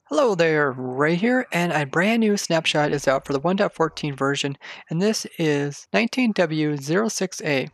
Hello there, Ray here, and a brand new snapshot is out for the 1.14 version, and this is 19W06A.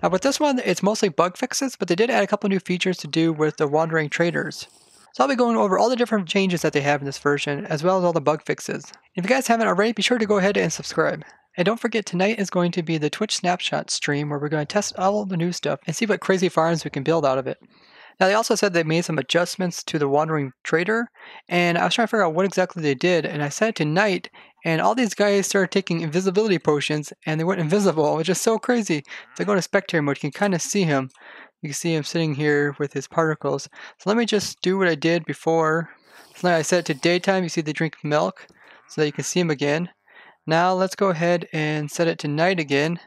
Now with this one, it's mostly bug fixes, but they did add a couple new features to do with the wandering traders. So I'll be going over all the different changes that they have in this version, as well as all the bug fixes. If you guys haven't already, be sure to go ahead and subscribe. And don't forget, tonight is going to be the Twitch Snapshot stream where we're going to test all the new stuff and see what crazy farms we can build out of it. Now, they also said they made some adjustments to the Wandering Trader, and I was trying to figure out what exactly they did, and I set it to night, and all these guys started taking invisibility potions, and they went invisible, which is so crazy. If I go to spectator mode, you can kind of see him. You can see him sitting here with his particles. So let me just do what I did before. So now I set it to daytime. You see they drink milk, so that you can see him again. Now let's go ahead and set it to night again.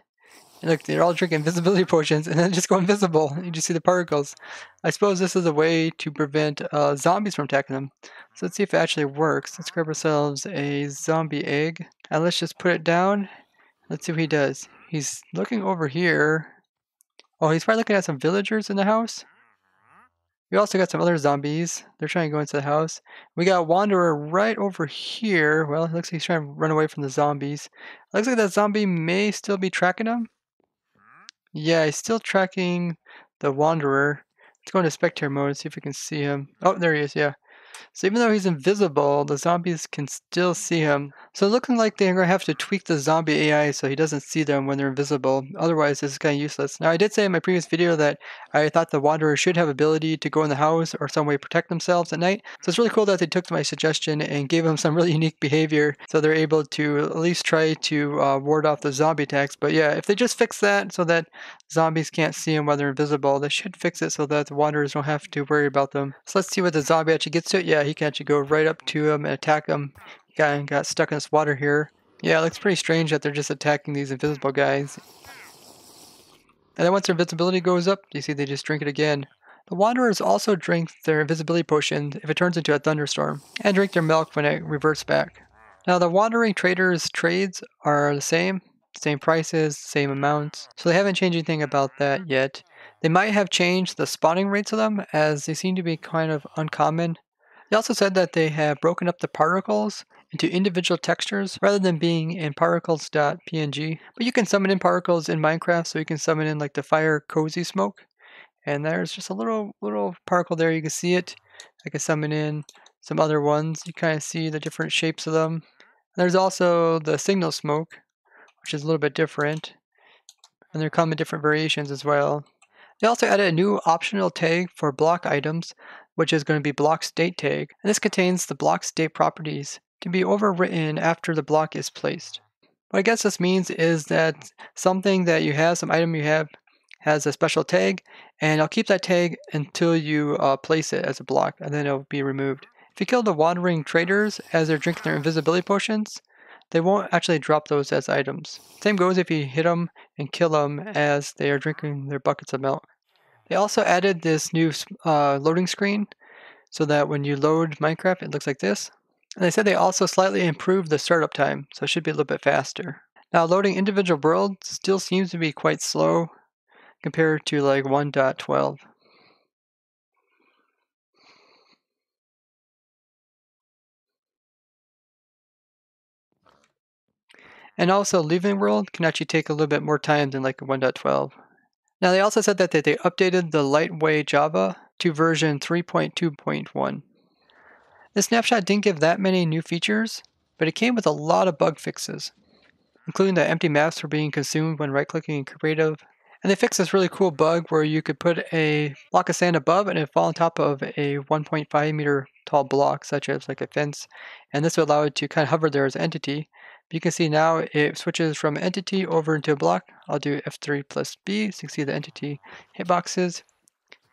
And look, they're all drinking invisibility potions and then just go invisible. You just see the particles. I suppose this is a way to prevent zombies from attacking them. So let's see if it actually works. Let's grab ourselves a zombie egg. And let's just put it down. Let's see what he does. He's looking over here. Oh, he's probably looking at some villagers in the house. We also got some other zombies. They're trying to go into the house. We got a wanderer right over here. Well, it looks like he's trying to run away from the zombies. Looks like that zombie may still be tracking him. Yeah, he's still tracking the wanderer. Let's go into spectator mode and see if we can see him. Oh, there he is, yeah. So even though he's invisible, the zombies can still see him. So looking like they're going to have to tweak the zombie AI so he doesn't see them when they're invisible. Otherwise, this is kind of useless. Now, I did say in my previous video that I thought the wanderer should have ability to go in the house or some way protect themselves at night. So it's really cool that they took my suggestion and gave them some really unique behavior so they're able to at least try to ward off the zombie attacks. But yeah, if they just fix that so that zombies can't see them while they're invisible, they should fix it so that the wanderers don't have to worry about them. So let's see what the zombie actually gets to it. Yeah, he can actually go right up to him and attack him. He got stuck in this water here. Yeah, it looks pretty strange that they're just attacking these invisible guys. And then once their invisibility goes up, you see they just drink it again. The wanderers also drink their invisibility potion if it turns into a thunderstorm, and drink their milk when it reverts back. Now the wandering traders' trades are the same prices, same amounts, so they haven't changed anything about that yet. They might have changed the spawning rates of them, as they seem to be kind of uncommon. They also said that they have broken up the particles into individual textures rather than being in particles.png. But you can summon in particles in Minecraft, so you can summon in like the fire cozy smoke. And there's just a little particle there, you can see it. I can summon in some other ones. You kind of see the different shapes of them. There's also the signal smoke, which is a little bit different. And there come in different variations as well. They also added a new optional tag for block items, which is going to be block state tag. And this contains the block state properties to be overwritten after the block is placed. What I guess this means is that something that you have, some item you have, has a special tag, and I'll keep that tag until you place it as a block, and then it'll be removed. If you kill the wandering traders as they're drinking their invisibility potions, they won't actually drop those as items. Same goes if you hit them and kill them as they are drinking their buckets of milk. They also added this new loading screen so that when you load Minecraft, it looks like this. And they said they also slightly improved the startup time, so it should be a little bit faster. Now, loading individual worlds still seems to be quite slow compared to like 1.12. And also, leaving world can actually take a little bit more time than like 1.12. Now, they also said that they updated the lightweight Java to version 3.2.1. This snapshot didn't give that many new features, but it came with a lot of bug fixes, including that empty maps were being consumed when right-clicking in creative. And they fixed this really cool bug where you could put a block of sand above and it fall on top of a 1.5 meter tall block, such as like a fence. And this would allow it to kind of hover there as an entity. But you can see now it switches from entity over into a block. I'll do F3 plus B so you can see the entity hitboxes.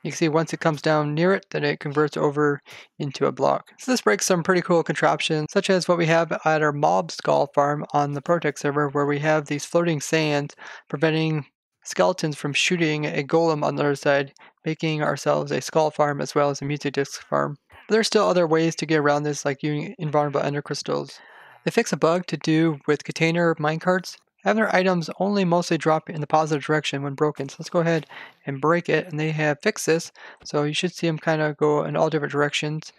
You can see once it comes down near it, then it converts over into a block. So this breaks some pretty cool contraptions, such as what we have at our mob skull farm on the ProtoTech server, where we have these floating sands preventing skeletons from shooting a golem on the other side, making ourselves a skull farm as well as a music disc farm. But there's still other ways to get around this, like using invulnerable ender crystals. They fix a bug to do with container minecarts. Having their items only mostly drop in the positive direction when broken. So let's go ahead and break it, and they have fixed this. So you should see them kind of go in all different directions.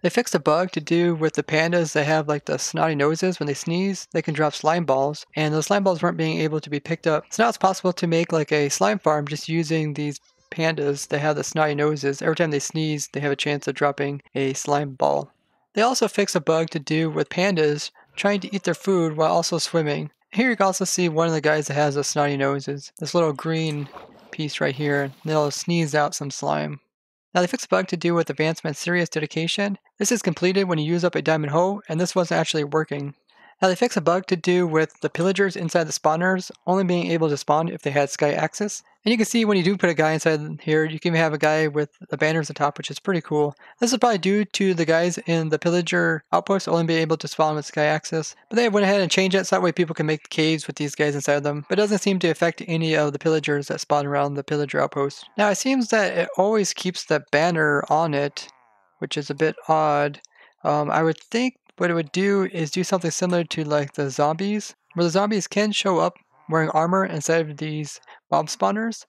They fixed a bug to do with the pandas that have like the snotty noses. When they sneeze, they can drop slime balls, and those slime balls weren't being able to be picked up. So now it's possible to make like a slime farm just using these pandas that have the snotty noses. Every time they sneeze, they have a chance of dropping a slime ball. They also fixed a bug to do with pandas trying to eat their food while also swimming. Here you can also see one of the guys that has the snotty noses. This little green piece right here, they'll sneeze out some slime. Now they fixed a bug to do with advancement serious dedication. This is completed when you use up a diamond hoe, and this wasn't actually working. Now they fixed a bug to do with the pillagers inside the spawners only being able to spawn if they had sky access. And you can see when you do put a guy inside here, you can have a guy with the banners on top, which is pretty cool. This is probably due to the guys in the pillager outpost only being able to spawn with sky access. But they went ahead and changed it so that way people can make caves with these guys inside them. But it doesn't seem to affect any of the pillagers that spawn around the pillager outpost. Now it seems that it always keeps the banner on it, which is a bit odd. I would think what it would do is do something similar to like the zombies, where the zombies can show up wearing armor inside of these mob spawners,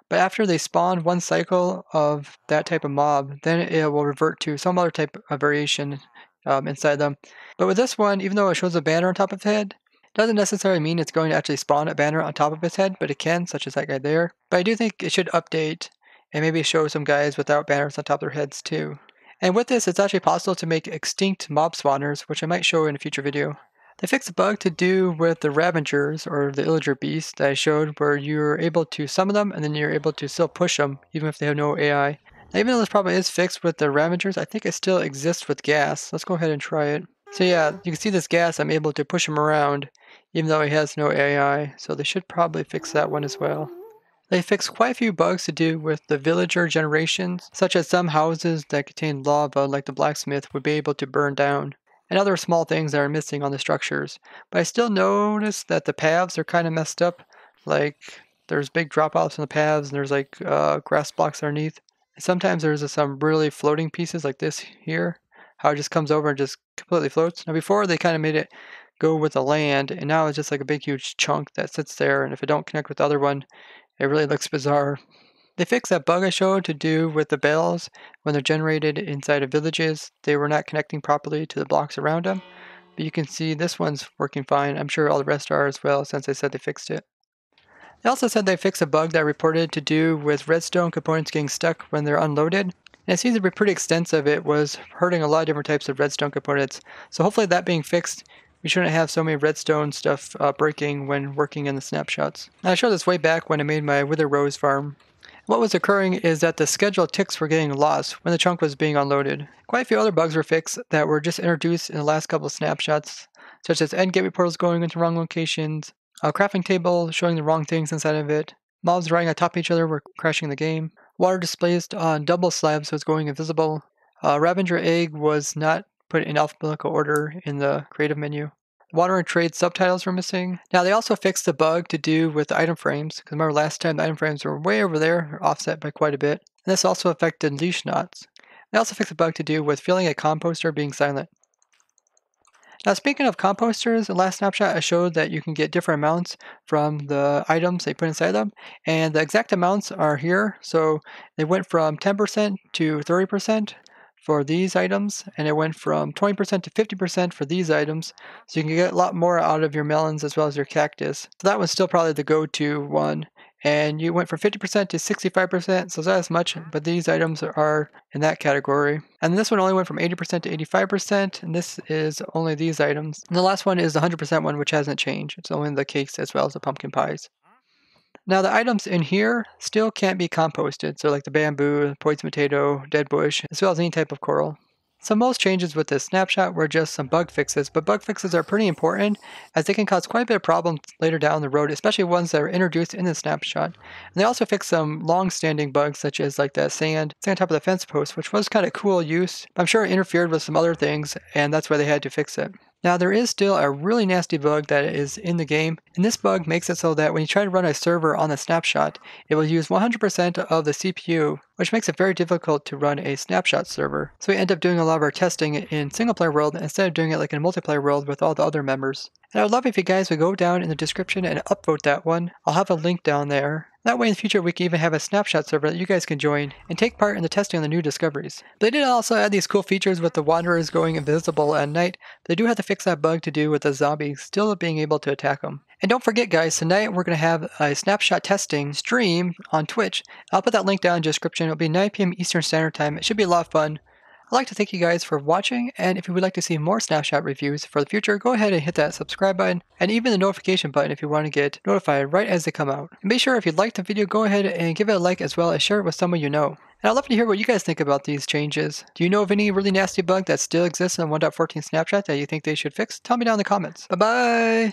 but after they spawn one cycle of that type of mob, then it will revert to some other type of variation inside them. But with this one, even though it shows a banner on top of its head, it doesn't necessarily mean it's going to actually spawn a banner on top of its head, but it can, such as that guy there. But I do think it should update and maybe show some guys without banners on top of their heads too. And with this, it's actually possible to make extinct mob spawners, which I might show in a future video. They fixed a bug to do with the Ravagers, or the Illager beasts, that I showed, where you're able to summon them, and then you're able to still push them, even if they have no AI. Now, even though this probably is fixed with the Ravagers, I think it still exists with gas. Let's go ahead and try it. So yeah, you can see this gas, I'm able to push him around, even though he has no AI, so they should probably fix that one as well. They fixed quite a few bugs to do with the villager generations, such as some houses that contain lava, like the blacksmith, would be able to burn down, and other small things that are missing on the structures. But I still notice that the paths are kind of messed up, like there's big drop-offs in the paths, and there's like grass blocks underneath. And sometimes there's some really floating pieces like this here, how it just comes over and just completely floats. Now before they kind of made it go with the land, and now it's just like a big huge chunk that sits there, and if it don't connect with the other one, it really looks bizarre. They fixed that bug I showed to do with the bells. When they're generated inside of villages, they were not connecting properly to the blocks around them. But you can see this one's working fine. I'm sure all the rest are as well, since they said they fixed it. They also said they fixed a bug that reported to do with redstone components getting stuck when they're unloaded. And it seems to be pretty extensive. It was hurting a lot of different types of redstone components. So hopefully that being fixed, we shouldn't have so many redstone stuff breaking when working in the snapshots. I showed this way back when I made my Wither Rose farm. What was occurring is that the scheduled ticks were getting lost when the chunk was being unloaded. Quite a few other bugs were fixed that were just introduced in the last couple of snapshots, such as end gateway portals going into wrong locations, a crafting table showing the wrong things inside of it, mobs riding on top of each other were crashing the game, water displaced on double slabs was going invisible, Ravager egg was not put in alphabetical order in the creative menu. Water and trade subtitles were missing. Now they also fixed the bug to do with the item frames, because remember last time the item frames were way over there, offset by quite a bit. And this also affected leash knots. They also fixed a bug to do with filling a composter being silent. Now speaking of composters, in the last snapshot I showed that you can get different amounts from the items they put inside them, and the exact amounts are here. So they went from 10% to 30% for these items, and it went from 20% to 50% for these items, so you can get a lot more out of your melons as well as your cactus. So that was still probably the go-to one. And you went from 50% to 65%, so it's not as much, but these items are in that category. And this one only went from 80% to 85%, and this is only these items. And the last one is the 100% one, which hasn't changed. It's only the cakes as well as the pumpkin pies. Now the items in here still can't be composted, so like the bamboo, poison potato, dead bush, as well as any type of coral. So most changes with this snapshot were just some bug fixes, but bug fixes are pretty important as they can cause quite a bit of problems later down the road, especially ones that are introduced in the snapshot. And they also fixed some long-standing bugs such as like that sand on top of the fence post, which was kind of cool use, but I'm sure it interfered with some other things, and that's why they had to fix it. Now there is still a really nasty bug that is in the game, and this bug makes it so that when you try to run a server on the snapshot, it will use 100% of the CPU, which makes it very difficult to run a Snapshot server. So we end up doing a lot of our testing in single player world instead of doing it like in a multiplayer world with all the other members. And I would love if you guys would go down in the description and upvote that one. I'll have a link down there. That way in the future we can even have a Snapshot server that you guys can join and take part in the testing on the new discoveries. They did also add these cool features with the wanderers going invisible at night. They do have to fix that bug to do with the zombies still being able to attack them. And don't forget guys, tonight we're going to have a Snapshot testing stream on Twitch. I'll put that link down in the description. It'll be 9 p.m. Eastern Standard Time. It should be a lot of fun. I'd like to thank you guys for watching, and if you would like to see more Snapshot reviews for the future, go ahead and hit that subscribe button, and even the notification button if you want to get notified right as they come out. And be sure if you liked the video, go ahead and give it a like as well as share it with someone you know. And I'd love to hear what you guys think about these changes. Do you know of any really nasty bug that still exists in 1.14 Snapshot that you think they should fix? Tell me down in the comments. Bye-bye!